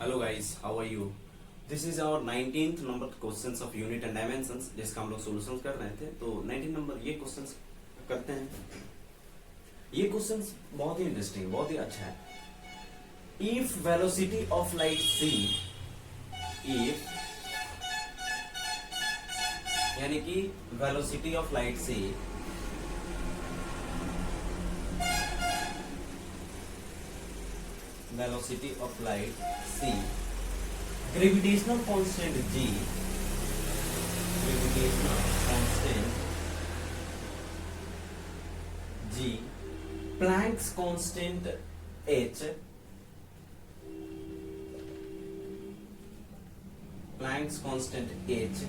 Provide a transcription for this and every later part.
Hello guys, how are you. This is our 19th number questions of unit and dimensions, जिसका हम लोग solutions कर रहे थे। तो 19 नंबर ये क्वेश्चंस करते हैं। ये क्वेश्चंस बहुत ही इंटरेस्टिंग, बहुत ही अच्छा है। If velocity of light C, if यानी कि velocity of light C velocity of light c, gravitational constant g, gravitational constant g, Planck's constant h, Planck's constant h,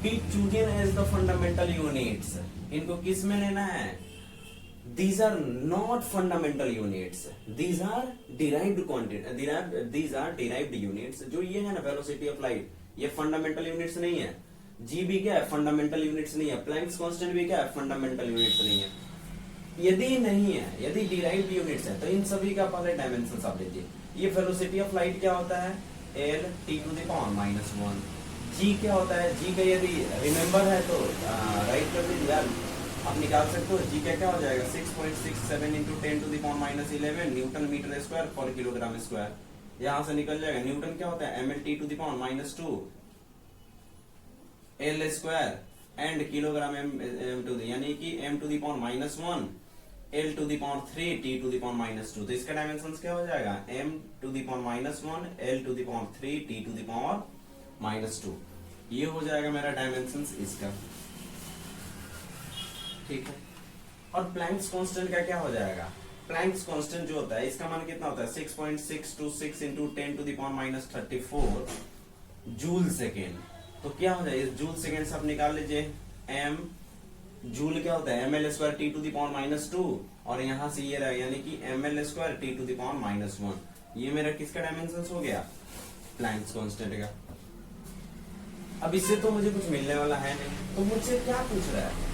be chosen as the fundamental units। इनको किस में लेना है? These are not fundamental units. These are derived quantity. These are derived units. जो ये है ना velocity of light, ये fundamental units नहीं है। G भी क्या है? Fundamental units नहीं है। Planck's constant भी क्या है? Fundamental units नहीं है। यदि नहीं है, यदि derived units है, तो इन सभी का पहले dimensions आप लीजिए। ये velocity of light क्या होता है? L t to the power minus 1। G क्या होता है? G का यदि remember है तो राइट कर दीजिए यार, आप निकाल सकते हो। जी का क्या हो जाएगा? 6.67 into 10 to the power minus 11 newton metre square पर किलोग्राम स्क्वायर। यहां से निकल जाएगा। न्यूटन क्या होता है? ml t to the power minus 2 l square and kilogram m to the, यानी कि m to the power minus 1 l to the power 3 t to the power minus 2। तो इसका डायमेंशंस क्या हो जाएगा? m to the power minus 1 l to the power 3 t to the power minus 2। ये हो जाएगा मेरा डायमेंशंस इसका, ठीक है। और प्लैंक्स कांस्टेंट का क्या हो जाएगा? प्लैंक्स कांस्टेंट जो होता है, इसका मान कितना होता है? 6.626 into 10 to the power minus 34 joule second. तो क्या हो जाएगा? जूल सेकेंड से आप निकाल लीजिए। एम जूल क्या होता है? ml square T to the power minus 2, और यहां से ये रहा, यानी कि ml square T to the power minus 1। ये मेरा किसका डायमेंशन हो गया? प्लैंक्स कांस्टेंट का। अब इससे तो मुझे कुछ मिलने वाला है नहीं, तो मुझसे क्या पूछ रहा है?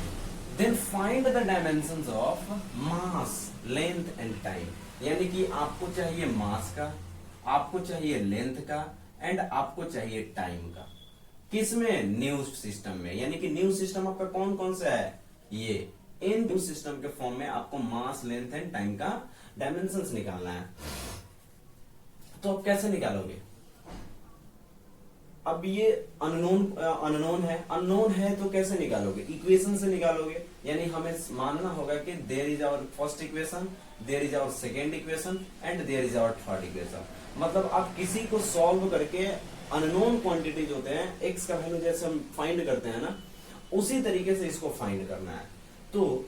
Then find the dimensions of mass, length and time। यानी कि आपको चाहिए मास का, आपको चाहिए लेंथ का, एंड आपको चाहिए टाइम का। किसमें? न्यू सिस्टम में। यानी कि न्यू सिस्टम आपका कौन कौन सा है? ये। इन न्यू सिस्टम के फॉर्म में आपको मास, लेंथ एंड टाइम का डायमेंशंस निकालना है। तो आप कैसे निकालोगे? अब ये अननोन है तो कैसे निकालोगे? इक्वेशन से निकालोगे। यानी हमें मानना होगा कि there is our first equation, there is our second equation and there is our third equation. मतलब आप किसी को सॉल्व करके अननोन क्वांटिटीज होते हैं, एक्स का वैल्यू जैसे हम फाइंड करते हैं ना, उसी तरीके से इसको फाइंड करना है। तो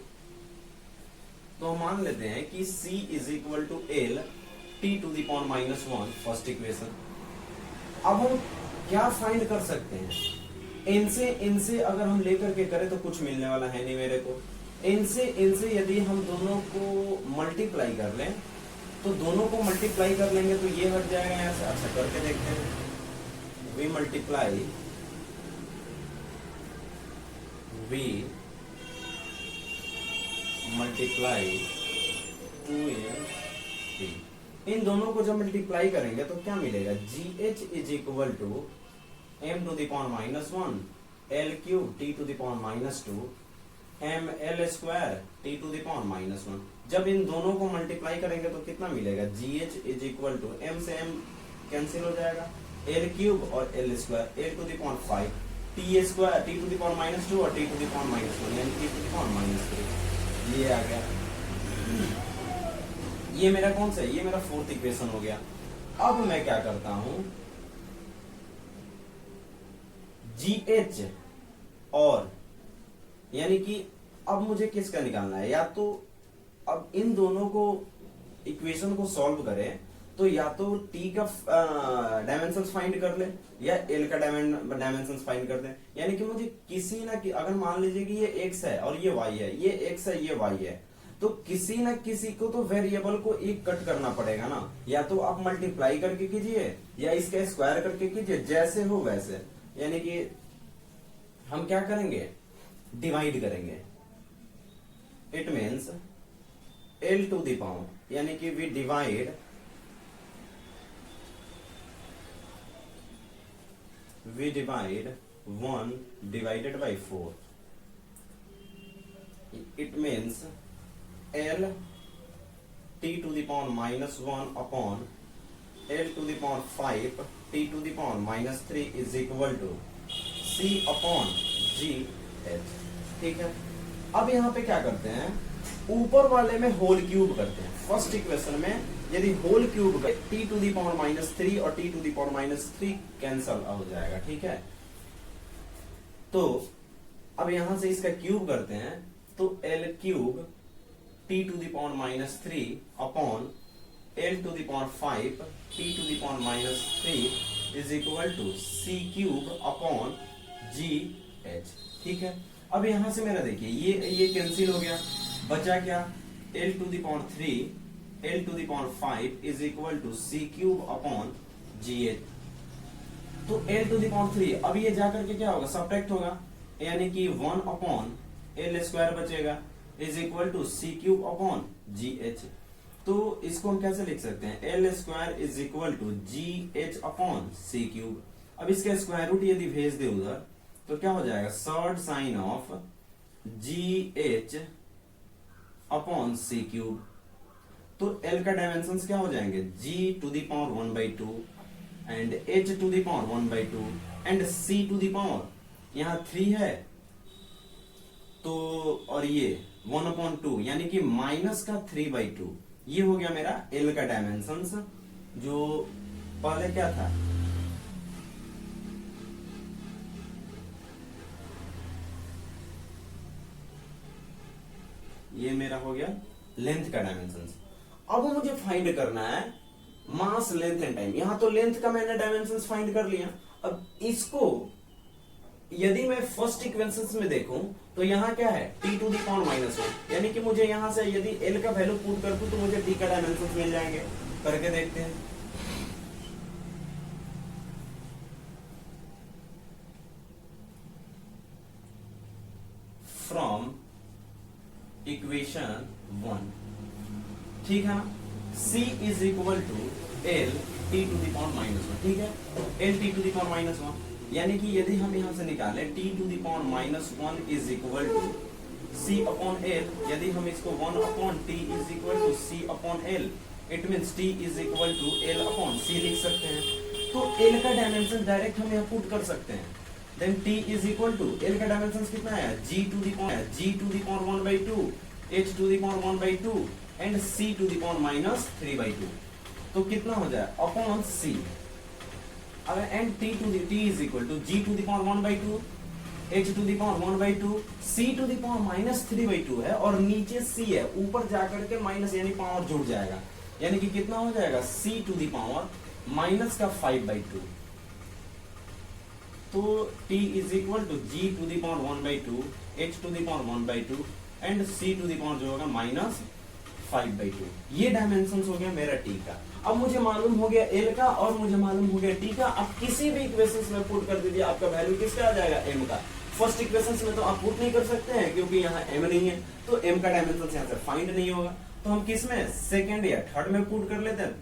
हम मान लेते हैं कि c is equal to L T to the power minus 1, first equation. अब हम क्या फाइंड कर सकते हैं? इनसे अगर हम लेकर के करें तो कुछ मिलने वाला है नहीं मेरे को। इनसे यदि हम दोनों को मल्टीप्लाई कर लें, तो दोनों को मल्टीप्लाई कर लेंगे तो ये हट जाएगा यहाँ से। अच्छा, करके देखते हैं। We multiply 2m3। इन दोनों को जब मल्टीप्लाई करेंगे तो क्या मिलेगा? GH is equal to m to the power minus 1 l cube t to the power minus 2 m l square t to the power minus 1। जब इन दोनों को मल्टीप्लाई करेंगे तो कितना मिलेगा? GH is equal to m से m कैंसिल हो जाएगा, l क्यूब और l square l to the power 5 t square t to the power minus 2 और t to the power minus 1, यानी t to the power minus 3। ये आ गया। ये मेरा कौन सा है? ये मेरा फोर्थ इक्वेशन हो गया। अब मैं क्या करता हूं? GH और, यानी कि अब मुझे किसका निकालना है? या तो अब इन दोनों को इक्वेशन को सॉल्व करें तो या तो T का डायमेंशंस फाइंड कर ले, या L का डायमेंशंस फाइंड कर दे। यानी कि मुझे किसी ना कि अगर मान लीजिए कि ये x है और ये y है, ये x है ये y है, तो किसी ना किसी को तो वेरिएबल को एक कट करना पड़ेगा ना। या तो आप मल्टीप्लाई करके कीजिए या इसका स्क्वायर करके कीजिए, जैसे हो वैसे। यानी कि हम क्या करेंगे? डिवाइड करेंगे। It means l to the power, यानी कि we divide we divide 1 divided by 4. It means L t to the power minus 1 upon L to the power 5 t to the power minus 3 is equal to C upon G H. ठीक है, अब यहाँ पे क्या करते हैं, ऊपर वाले में होल क्यूब करते हैं। फर्स्ट इक्वेशन में यदि whole cube T to the power minus 3 और T to the power minus 3 cancel हो जाएगा। ठीक है, तो अब यहां से इसका क्यूब करते हैं तो L cube T to the power minus 3 upon L to the power 5 T to the power minus 3 is equal to C cube upon G H. ठीक है, अब यहां से मेरा देखिए ये कैंसिल हो गया, बचा क्या, L to the power 3 L to the power 5 is equal to C cube upon G H. तो एल टू दी पावर 3 अब ये जाकर के क्या होगा, सब्ट्रैक्ट होगा, यानी कि 1 अपॉन एल स्क्वायर बचेगा is equal to C cube upon G H. तो इसको हम कैसे लिख सकते हैं, L square is equal to G H upon C cube. अब इसका स्क्वायर रूट यदि भेज दे उधर तो क्या हो जाएगा, surd sign of G H upon C cube. तो एल का डायमेंशन क्या हो जाएंगे, G to the power 1/2 and H to the power 1/2 and C to the power यहां 3 है तो, और ये 1/2 यानी कि माइनस का 3/2। ये हो गया मेरा एल का डायमेंशन, जो पहले क्या था, ये मेरा हो गया लेंथ का डायमेंशन। अब मुझे फाइंड करना है मास, लेंथ एंड टाइम। यहां तो लेंथ का मैंने डायमेंशन फाइंड कर लिया। अब इसको यदि मैं फर्स्ट इक्वेशन में देखूं तो यहां क्या है, T to the power minus 1, यानी कि मुझे यहां से यदि एल का वैल्यू पुट कर दूं तो मुझे टी का डायमेंशन मिल जाएंगे। करके देखते हैं, फ्रॉम इक्वेशन 1, ठीक है ना, C is equal to L T to the power minus 1। ठीक है, L T to the power minus 1 यानी कि यदि हम यहां से निकालें T to the power minus 1 is equal to C upon L, यदि हम इसको 1 upon T is equal to C upon L, it means T is equal to L upon C लिख सकते हैं। तो एल का डायमेंशन डायरेक्ट हम यहां पुट कर सकते हैं। Then T is equal to L का डायमेंशन कितना है, G to the power 1/2 H to the power 1/2 and C to the power minus 3/2। तो कितना हो जाए, upon C and T is equal to G to the power 1/2 H to the power 1/2 C to the power minus 3/2 है और नीचे C है, ऊपर जाकर के माइनस यानी पावर जुड़ जाएगा, यानी कि कितना हो जाएगा, C to the power minus का 5/2। तो T is equal to G to the power 1/2 H to the power 1/2 and C to the power जो होगा माइनस 5/2। ये डायमेंशन हो गया मेरा T का। अब मुझे मालूम हो गया L का और मुझे मालूम हो गया T का। अब किसी भी इक्वेशन में पुट कर दीजिए, आपका वैल्यू किसका आ जाएगा, M का। फर्स्ट इक्वेशन में तो आप पुट नहीं कर सकते हैं क्योंकि यहाँ M नहीं है, तो M का डायमेंशन यहाँ से फाइंड नहीं होगा। तो हम किस में, सेकेंड या थर्ड में पुट कर लेते हैं,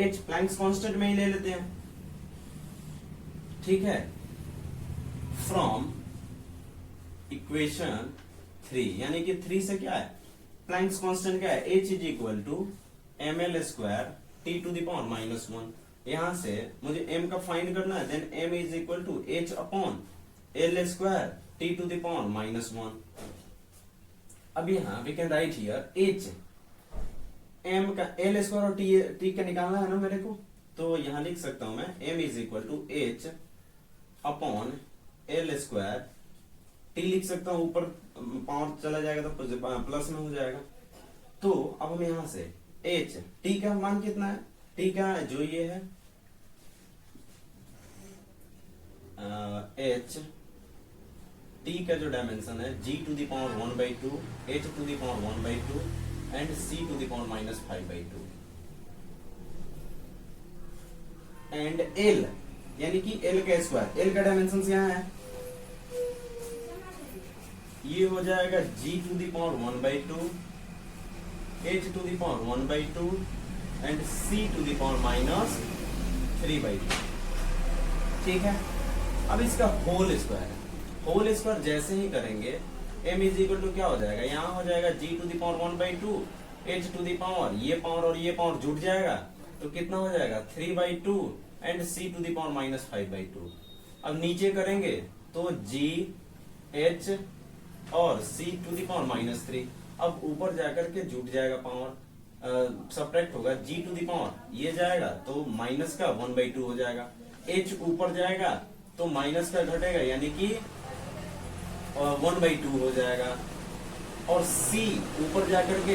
H प्लैंक्स कांस्टेंट में ही ले लेते हैं। ठीक है, फ्रॉम इक्वेशन 3, यानी कि 3 से क्या है, प्लैंक्स कांस्टेंट क्या है, H is equal to ml square T to the power minus 1। यहां से मुझे m का फाइंड करना है, then m is equal to h upon l square T to the power minus 1। अब यहां we can write here h, m का l square और t का निकालना है ना मेरे को, तो यहां लिख सकता हूं मैं m is equal to h upon l square, t लिख सकता हूं, ऊपर पावर चला जाएगा तो प्लस में हो जाएगा। तो अब हम यहां से h, t का मान कितना है, t का जो ये है h, t का जो डायमेंशन है g to the power 1/2 h to the power 1/2 and c to the power minus 5/2 and l यानी कि l का स्क्वायर, l का डायमेंशन यहाँ है, ये हो जाएगा g to the power 1/2 h to the power 1/2 and c to the power minus 3/2। ठीक है, अब इसका होल स्क्वायर जैसे ही करेंगे m इज इक्वल टू क्या हो जाएगा, यहाँ हो जाएगा g to the power 1/2 h to the power, ये पावर और ये पावर जुड़ जाएगा तो कितना हो जाएगा 3/2 and c to the power -5/2। अब नीचे करेंगे तो g h और c टू द पावर -3। अब ऊपर जाकर के जुड़ जाएगा पावर, सब्ट्रैक्ट होगा g टू द पावर, ये जाएगा तो माइनस का 1/2 हो जाएगा, h ऊपर जाएगा तो माइनस का घटेगा यानी कि 1/2 हो जाएगा, और c ऊपर जाकर के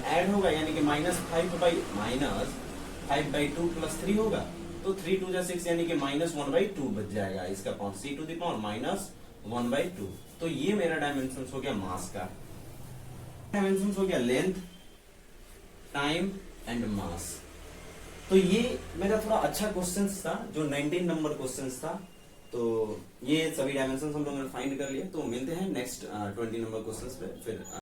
ऐड होगा यानी कि -5/2 प्लस 3 होगा तो 3 2 6 यानी कि -1/2 बच जाएगा इसका power, c to the power -1/2। तो ये मेरा डायमेंशन हो गया मास का, डायमेंशन हो गया लेंथ, टाइम एंड मास। तो ये मेरा थोड़ा अच्छा क्वेश्चन था जो 19 नंबर क्वेश्चन था। तो ये सभी डायमेंशन हम लोगों ने फाइंड कर लिए। तो मिलते हैं नेक्स्ट 20 नंबर क्वेश्चन पे फिर।